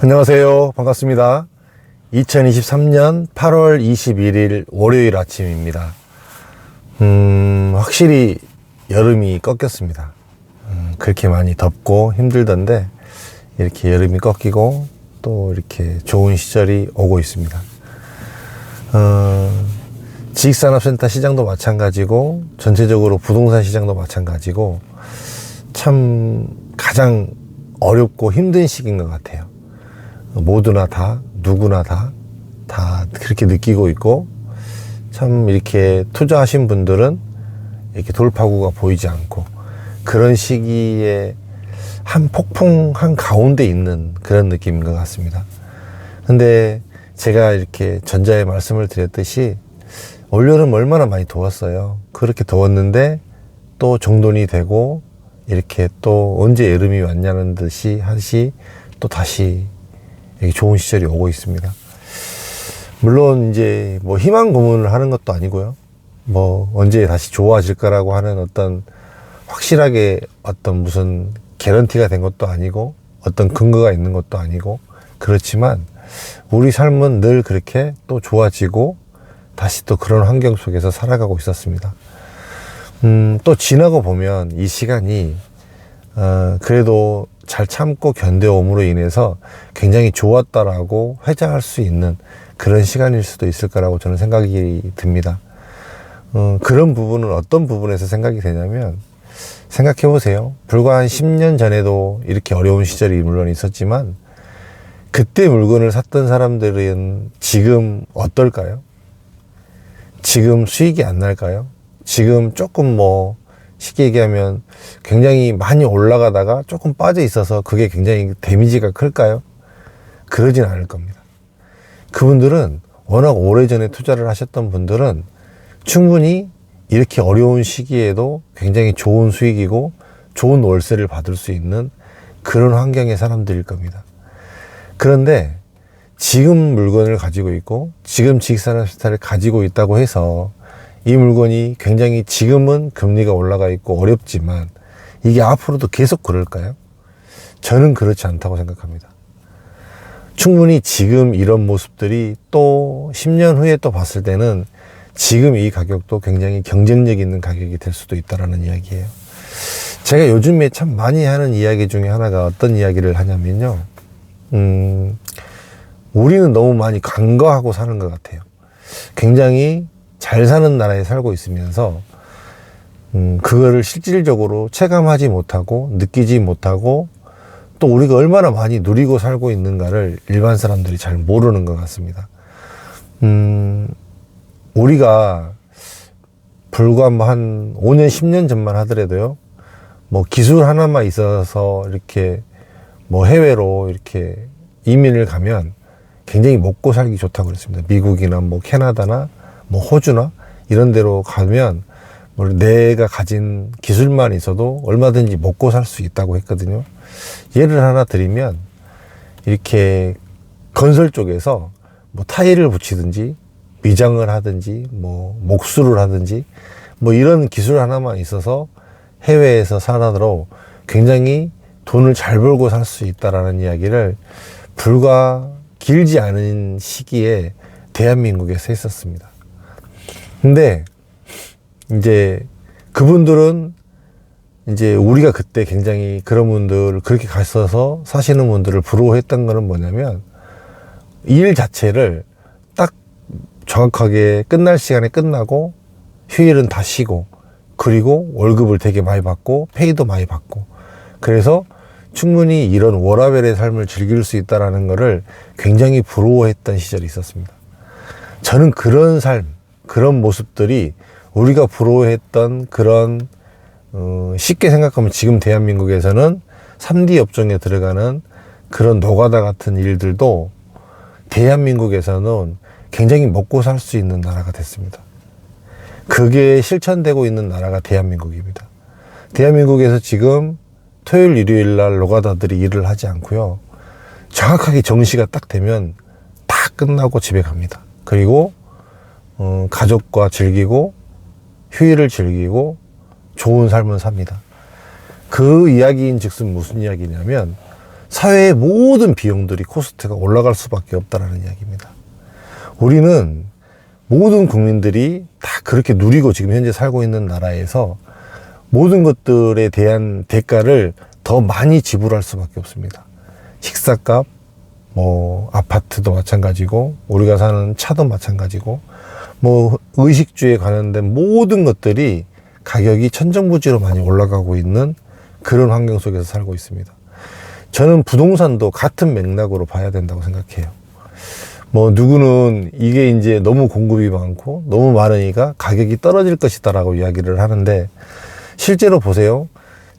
안녕하세요. 반갑습니다. 2023년 8월 21일 월요일 아침입니다. 확실히 여름이 꺾였습니다. 그렇게 많이 덥고 힘들던데 이렇게 여름이 꺾이고 또 이렇게 좋은 시절이 오고 있습니다. 지식산업센터 시장도 마찬가지고 전체적으로 부동산 시장도 마찬가지고 참 가장 어렵고 힘든 시기인 것 같아요. 모두나 다 누구나 다 그렇게 느끼고 있고, 참 이렇게 투자하신 분들은 이렇게 돌파구가 보이지 않고 그런 시기에 한 폭풍 한 가운데 있는 그런 느낌인 것 같습니다. 근데 제가 이렇게 전자에 말씀을 드렸듯이 올여름 얼마나 많이 더웠어요. 그렇게 더웠는데 또 정돈이 되고 이렇게 또 언제 여름이 왔냐는 듯이 하시 또 다시 이렇게 좋은 시절이 오고 있습니다. 물론 이제 뭐 희망 고문을 하는 것도 아니고요. 뭐 언제 다시 좋아질 거라고 하는 어떤 확실하게 어떤 무슨 개런티가 된 것도 아니고 어떤 근거가 있는 것도 아니고, 그렇지만 우리 삶은 늘 그렇게 또 좋아지고 다시 또 그런 환경 속에서 살아가고 있었습니다. 또 지나고 보면 이 시간이 그래도 잘 참고 견뎌옴으로 인해서 굉장히 좋았다라고 회자할 수 있는 그런 시간일 수도 있을 거라고 저는 생각이 듭니다. 그런 부분은 어떤 부분에서 생각이 되냐면, 생각해 보세요. 불과 한 10년 전에도 이렇게 어려운 시절이 물론 있었지만 그때 물건을 샀던 사람들은 지금 어떨까요? 지금 수익이 안 날까요? 지금 조금 뭐 쉽게 얘기하면 굉장히 많이 올라가다가 조금 빠져 있어서 그게 굉장히 데미지가 클까요? 그러진 않을 겁니다. 그분들은 워낙 오래전에 투자를 하셨던 분들은 충분히 이렇게 어려운 시기에도 굉장히 좋은 수익이고 좋은 월세를 받을 수 있는 그런 환경의 사람들일 겁니다. 그런데 지금 물건을 가지고 있고 지금 지식산업센터를 가지고 있다고 해서 이 물건이 굉장히 지금은 금리가 올라가 있고 어렵지만 이게 앞으로도 계속 그럴까요? 저는 그렇지 않다고 생각합니다. 충분히 지금 이런 모습들이 또 10년 후에 또 봤을 때는 지금 이 가격도 굉장히 경쟁력 있는 가격이 될 수도 있다는 이야기예요. 제가 요즘에 참 많이 하는 이야기 중에 하나가 어떤 이야기를 하냐면요. 우리는 너무 많이 간과하고 사는 것 같아요. 굉장히 잘 사는 나라에 살고 있으면서 그거를 실질적으로 체감하지 못하고 느끼지 못하고 또 우리가 얼마나 많이 누리고 살고 있는가를 일반 사람들이 잘 모르는 것 같습니다. 우리가 불과 뭐 한 5년, 10년 전만 하더라도요, 뭐 기술 하나만 있어서 이렇게 뭐 해외로 이렇게 이민을 가면 굉장히 먹고 살기 좋다고 그랬습니다. 미국이나 뭐 캐나다나 뭐 호주나 이런 데로 가면 뭐 내가 가진 기술만 있어도 얼마든지 먹고 살 수 있다고 했거든요. 예를 하나 드리면 이렇게 건설 쪽에서 뭐 타일을 붙이든지 미장을 하든지 뭐 목수를 하든지 뭐 이런 기술 하나만 있어서 해외에서 살아도 굉장히 돈을 잘 벌고 살 수 있다라는 이야기를 불과 길지 않은 시기에 대한민국에서 했었습니다. 근데 이제 그분들은 이제 우리가 그때 굉장히 그런 분들 그렇게 갔어서 사시는 분들을 부러워했던 거는 뭐냐면 일 자체를 딱 정확하게 끝날 시간에 끝나고 휴일은 다 쉬고 그리고 월급을 되게 많이 받고 페이도 많이 받고, 그래서 충분히 이런 워라밸의 삶을 즐길 수 있다는 거를 굉장히 부러워했던 시절이 있었습니다. 저는 그런 삶, 그런 모습들이 우리가 부러워했던 그런 쉽게 생각하면 지금 대한민국에서는 3D 업종에 들어가는 그런 노가다 같은 일들도 대한민국에서는 굉장히 먹고 살 수 있는 나라가 됐습니다. 그게 실천되고 있는 나라가 대한민국입니다. 대한민국에서 지금 토요일, 일요일 날 노가다들이 일을 하지 않고요, 정확하게 정시가 딱 되면 다 끝나고 집에 갑니다. 그리고 가족과 즐기고 휴일을 즐기고 좋은 삶을 삽니다. 그 이야기인 즉슨 무슨 이야기냐면 사회의 모든 비용들이 코스트가 올라갈 수밖에 없다는 이야기입니다. 우리는 모든 국민들이 다 그렇게 누리고 지금 현재 살고 있는 나라에서 모든 것들에 대한 대가를 더 많이 지불할 수밖에 없습니다. 식사값, 뭐 아파트도 마찬가지고 우리가 사는 차도 마찬가지고 뭐 의식주에 관련된 모든 것들이 가격이 천정부지로 많이 올라가고 있는 그런 환경 속에서 살고 있습니다. 저는 부동산도 같은 맥락으로 봐야 된다고 생각해요. 뭐 누구는 이게 이제 너무 공급이 많고 너무 많으니까 가격이 떨어질 것이다 라고 이야기를 하는데, 실제로 보세요.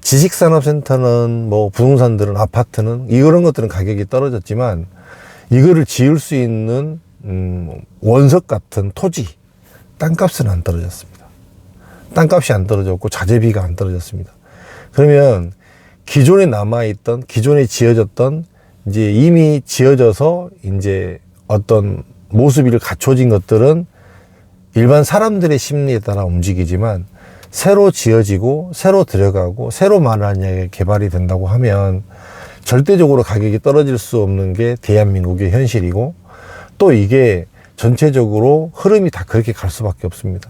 지식산업센터는 뭐 부동산들은, 아파트는 이런 것들은 가격이 떨어졌지만 이거를 지을 수 있는 원석 같은 토지, 땅값은 안 떨어졌습니다. 땅값이 안 떨어졌고 자재비가 안 떨어졌습니다. 그러면 기존에 남아있던, 기존에 지어졌던, 이제 이미 지어져서 이제 어떤 모습이 갖춰진 것들은 일반 사람들의 심리에 따라 움직이지만, 새로 지어지고 새로 들어가고 새로 만약에 개발이 된다고 하면 절대적으로 가격이 떨어질 수 없는 게 대한민국의 현실이고, 또 이게 전체적으로 흐름이 다 그렇게 갈 수밖에 없습니다.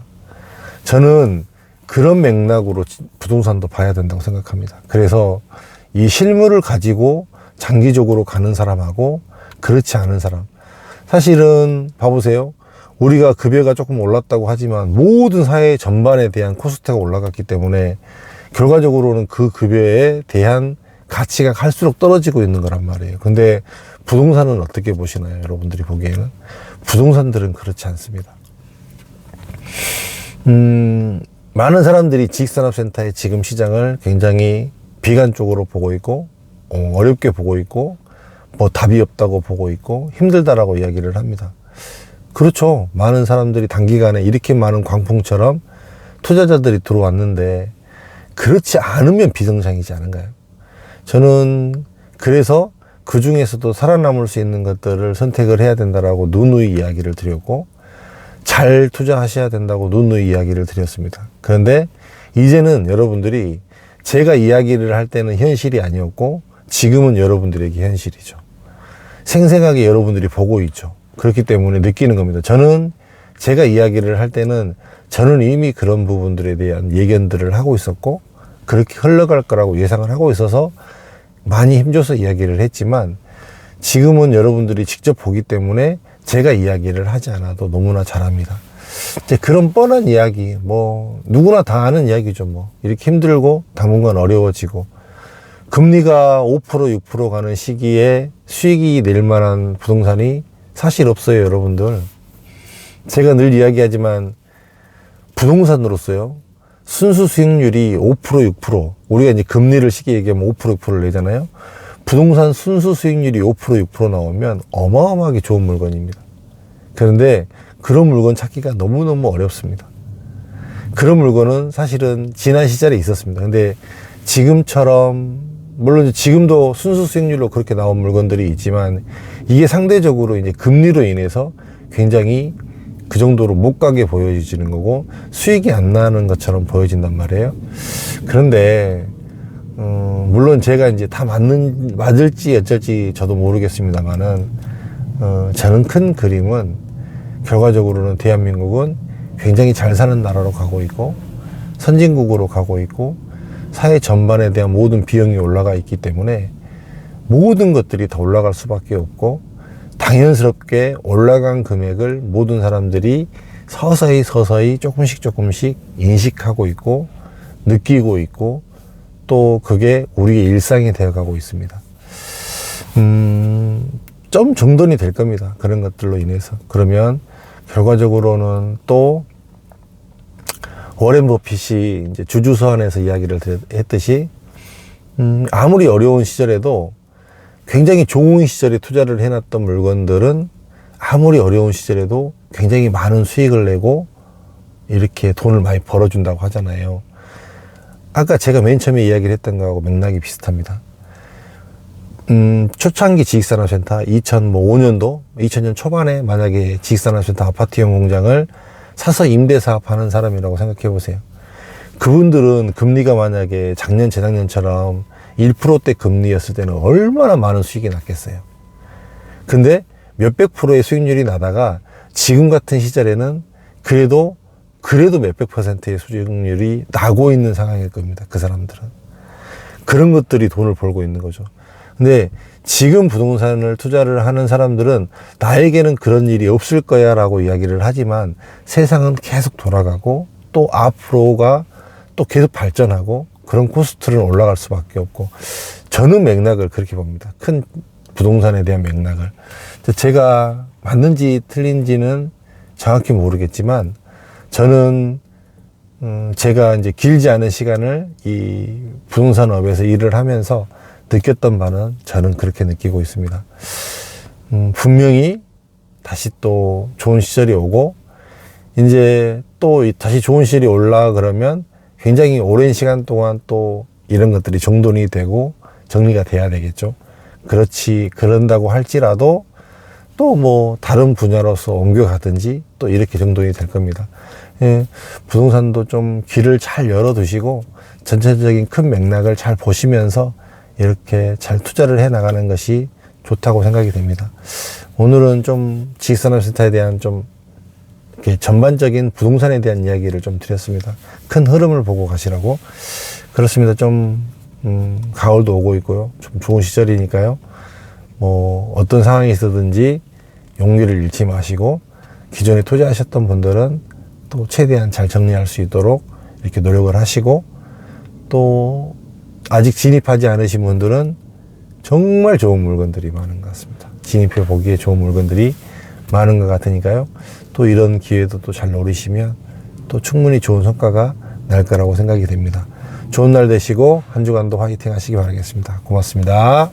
저는 그런 맥락으로 부동산도 봐야 된다고 생각합니다. 그래서 이 실물을 가지고 장기적으로 가는 사람하고 그렇지 않은 사람, 사실은 봐보세요. 우리가 급여가 조금 올랐다고 하지만 모든 사회 전반에 대한 코스트가 올라갔기 때문에 결과적으로는 그 급여에 대한 가치가 갈수록 떨어지고 있는 거란 말이에요. 근데 부동산은 어떻게 보시나요? 여러분들이 보기에는 부동산들은 그렇지 않습니다. 많은 사람들이 지식산업센터의 지금 시장을 굉장히 비관적으로 보고 있고 어렵게 보고 있고 뭐 답이 없다고 보고 있고 힘들다라고 이야기를 합니다. 그렇죠. 많은 사람들이 단기간에 이렇게 많은 광풍처럼 투자자들이 들어왔는데 그렇지 않으면 비정상이지 않은가요? 저는 그래서 그 중에서도 살아남을 수 있는 것들을 선택을 해야 된다라고 누누이 이야기를 드렸고, 잘 투자하셔야 된다고 누누이 이야기를 드렸습니다. 그런데 이제는 여러분들이 제가 이야기를 할 때는 현실이 아니었고 지금은 여러분들에게 현실이죠. 생생하게 여러분들이 보고 있죠. 그렇기 때문에 느끼는 겁니다. 저는 제가 이야기를 할 때는 저는 이미 그런 부분들에 대한 예견들을 하고 있었고 그렇게 흘러갈 거라고 예상을 하고 있어서 많이 힘줘서 이야기를 했지만, 지금은 여러분들이 직접 보기 때문에 제가 이야기를 하지 않아도 너무나 잘합니다. 이제 그런 뻔한 이야기, 뭐 누구나 다 아는 이야기죠. 뭐 이렇게 힘들고 당분간 어려워지고 금리가 5% 6% 가는 시기에 수익이 낼 만한 부동산이 사실 없어요. 여러분들, 제가 늘 이야기하지만 부동산으로서요, 순수 수익률이 5% 6%, 우리가 이제 금리를 쉽게 얘기하면 5% 6%를 내잖아요. 부동산 순수 수익률이 5% 6% 나오면 어마어마하게 좋은 물건입니다. 그런데 그런 물건 찾기가 너무너무 어렵습니다. 그런 물건은 사실은 지난 시절에 있었습니다. 근데 지금처럼, 물론 지금도 순수 수익률로 그렇게 나온 물건들이 있지만 이게 상대적으로 이제 금리로 인해서 굉장히 그 정도로 못 가게 보여지는 거고 수익이 안 나는 것처럼 보여진단 말이에요. 그런데 물론 제가 이제 다 맞을지 어쩔지 저도 모르겠습니다만은 저는 큰 그림은 결과적으로는 대한민국은 굉장히 잘 사는 나라로 가고 있고 선진국으로 가고 있고 사회 전반에 대한 모든 비용이 올라가 있기 때문에 모든 것들이 다 올라갈 수밖에 없고, 당연스럽게 올라간 금액을 모든 사람들이 서서히 조금씩 인식하고 있고 느끼고 있고, 또 그게 우리의 일상이 되어가고 있습니다. 좀 정돈이 될 겁니다. 그런 것들로 인해서. 그러면 결과적으로는 또 워렌 버핏이 이제 주주서한에서 이야기를 했듯이 아무리 어려운 시절에도 굉장히 좋은 시절에 투자를 해놨던 물건들은 아무리 어려운 시절에도 굉장히 많은 수익을 내고 이렇게 돈을 많이 벌어준다고 하잖아요. 아까 제가 맨 처음에 이야기를 했던 거하고 맥락이 비슷합니다. 초창기 지식산업센터 2005년도 2000년 초반에 만약에 지식산업센터 아파트형 공장을 사서 임대사업하는 사람이라고 생각해 보세요. 그분들은 금리가 만약에 작년 재작년처럼 1%대 금리였을 때는 얼마나 많은 수익이 났겠어요. 근데 몇백 프로의 수익률이 나다가 지금 같은 시절에는 그래도 몇백 퍼센트의 수익률이 나고 있는 상황일 겁니다. 그 사람들은. 그런 것들이 돈을 벌고 있는 거죠. 근데 지금 부동산을 투자를 하는 사람들은 나에게는 그런 일이 없을 거야 라고 이야기를 하지만 세상은 계속 돌아가고 또 앞으로가 또 계속 발전하고 그런 코스트는 올라갈 수밖에 없고 저는 맥락을 그렇게 봅니다. 큰 부동산에 대한 맥락을. 제가 맞는지 틀린지는 정확히 모르겠지만 저는 제가 이제 길지 않은 시간을 이 부동산업에서 일을 하면서 느꼈던 바는 저는 그렇게 느끼고 있습니다. 분명히 다시 또 좋은 시절이 오고 이제 또 다시 좋은 시절이 올라 그러면 굉장히 오랜 시간 동안 또 이런 것들이 정돈이 되고 정리가 돼야 되겠죠. 그런다고 할지라도 또 뭐 다른 분야로서 옮겨가든지 또 이렇게 정돈이 될 겁니다. 예, 부동산도 좀 귀를 잘 열어두시고 전체적인 큰 맥락을 잘 보시면서 이렇게 잘 투자를 해 나가는 것이 좋다고 생각이 됩니다. 오늘은 좀 지식산업센터에 대한 좀 이렇게 전반적인 부동산에 대한 이야기를 좀 드렸습니다. 큰 흐름을 보고 가시라고. 그렇습니다. 좀 가을도 오고 있고요. 좀 좋은 시절이니까요. 뭐 어떤 상황이 있었든지 용기를 잃지 마시고 기존에 투자하셨던 분들은 또 최대한 잘 정리할 수 있도록 이렇게 노력을 하시고 또 아직 진입하지 않으신 분들은 정말 좋은 물건들이 많은 것 같습니다. 진입해 보기에 좋은 물건들이 많은 것 같으니까요. 또 이런 기회도 또 잘 노리시면 또 충분히 좋은 성과가 날 거라고 생각이 됩니다. 좋은 날 되시고 한 주간도 화이팅 하시기 바라겠습니다. 고맙습니다.